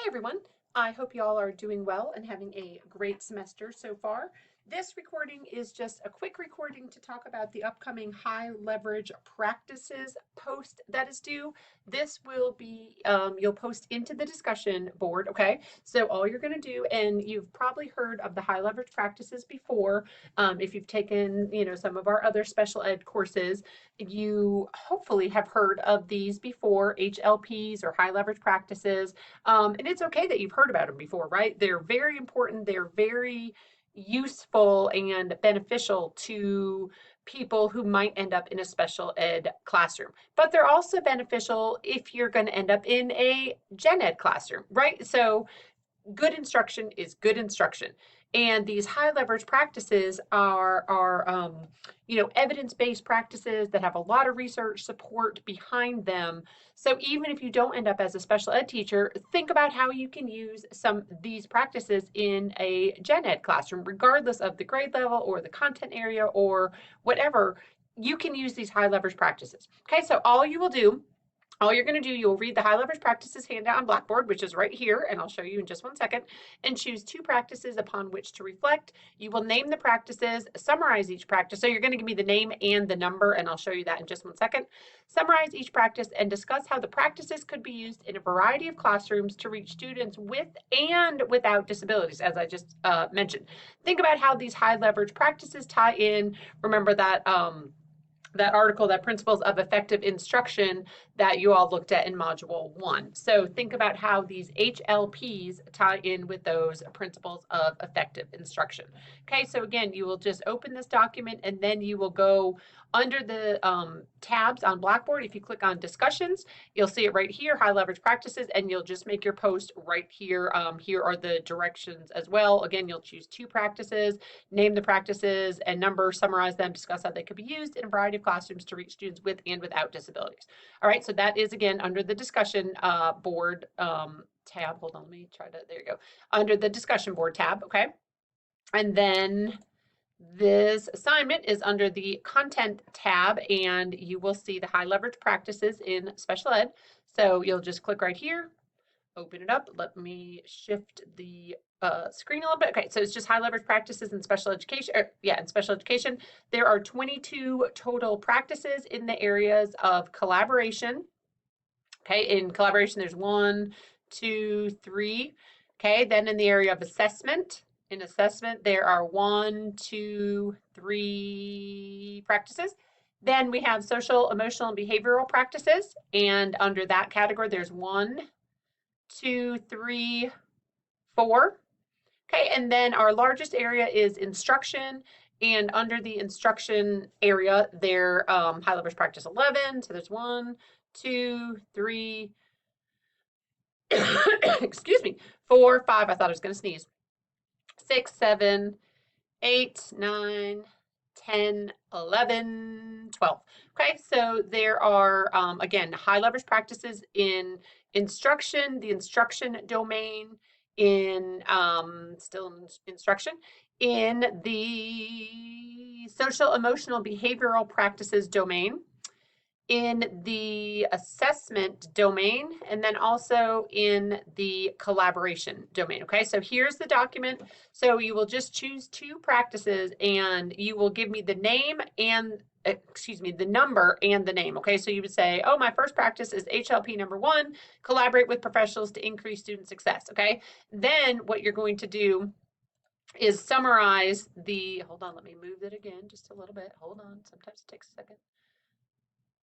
everyone. I hope you all are doing well and having a great semester so far. This recording is just a quick recording to talk about the upcoming high leverage practices post that is due. This will be, you'll post into the discussion board, okay? So all you're going to do, and you've probably heard of the high leverage practices before, if you've taken, some of our other special ed courses, you hopefully have heard of these before, HLPs or high leverage practices. And it's okay that you've heard about them before, right? They're very important. They're very useful and beneficial to people who might end up in a special ed classroom. But they're also beneficial if you're going to end up in a gen ed classroom, right? So good instruction is good instruction. And these high leverage practices are evidence-based practices that have a lot of research support behind them. So even if you don't end up as a special ed teacher, think about how you can use some of these practices in a gen ed classroom, regardless of the grade level or the content area or whatever. You can use these high leverage practices. Okay, so all you're going to do, you'll read the high leverage practices handout on Blackboard, which is right here, and I'll show you in just one second, and choose 2 practices upon which to reflect. You will name the practices, summarize each practice. So you're going to give me the name and the number, and I'll show you that in just one second. Summarize each practice and discuss how the practices could be used in a variety of classrooms to reach students with and without disabilities, as I just mentioned. Think about how these high leverage practices tie in. Remember that article, that principles of effective instruction that you all looked at in module 1. So think about how these HLPs tie in with those principles of effective instruction. Okay, so again, you will just open this document and then you will go under the tabs on Blackboard. If you click on discussions, you'll see it right here, high leverage practices, and you'll just make your post right here. Here are the directions as well. Again, you'll choose 2 practices, name the practices and number, summarize them, discuss how they could be used in a variety of classrooms to reach students with and without disabilities. All right, so that is again under the discussion board tab. Hold on, let me try to, there you go. Under the discussion board tab, okay? And then this assignment is under the content tab, and you will see the high leverage practices in special ed. So you'll just click right here, open it up. Let me shift the screen a little bit. Okay, so it's just high leverage practices in special education. In special education, there are 22 total practices in the areas of collaboration. Okay, in collaboration, there's 1, 2, 3. Okay, then in the area of assessment, in assessment, there are 1, 2, 3 practices. Then we have social, emotional, and behavioral practices. And under that category, there's 1, 2, 3, 4. Okay, and then our largest area is instruction. And under the instruction area, there high leverage practice 11. So there's 1, 2, 3, excuse me, 4, 5. I thought I was going to sneeze. 6, 7, 8, 9, 10, 11, 12. Okay, so there are, again, high leverage practices in instruction, the instruction domain, in still in instruction, in the social, emotional, behavioral practices domain, in the assessment domain, and then also in the collaboration domain. Okay, so here's the document. So you will just choose 2 practices and you will give me the name and the number and the name. Okay, so you would say, oh, my first practice is HLP number 1, collaborate with professionals to increase student success. Okay, then what you're going to do is summarize the, hold on, let me move it again just a little bit. Hold on, sometimes it takes a second.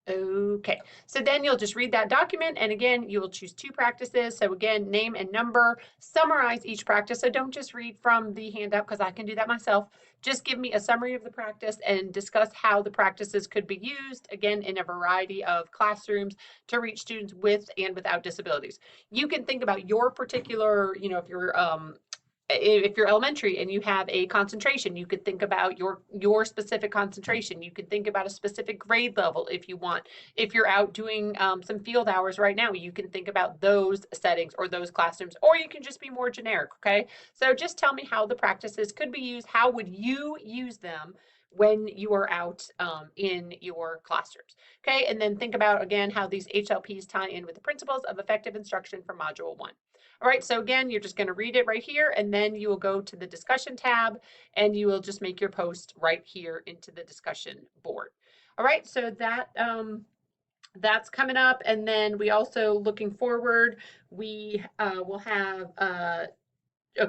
Okay, so then you'll just read that document, and again, you will choose 2 practices. So again, name and number, summarize each practice. So don't just read from the handout because I can do that myself. Just give me a summary of the practice and discuss how the practices could be used, again, in a variety of classrooms to reach students with and without disabilities. You can think about your particular, if you're elementary and you have a concentration, you could think about your specific concentration. You could think about a specific grade level if you want. If you're out doing some field hours right now, you can think about those settings or those classrooms, or you can just be more generic, okay? So just tell me how the practices could be used. How would you use them when you are out in your classrooms. Okay, and then think about again how these HLPs tie in with the principles of effective instruction for Module 1. All right, so again, you're just going to read it right here, and then you will go to the discussion tab, and you will just make your post right here into the discussion board. All right, so that's coming up, and then we also, looking forward, we will have a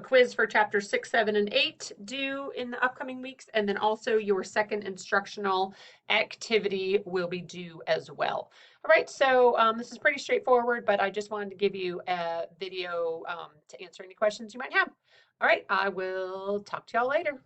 quiz for chapter 6, 7, and 8 due in the upcoming weeks, and then also your second instructional activity will be due as well. All right, so this is pretty straightforward, but I just wanted to give you a video to answer any questions you might have. All right, I will talk to y'all later.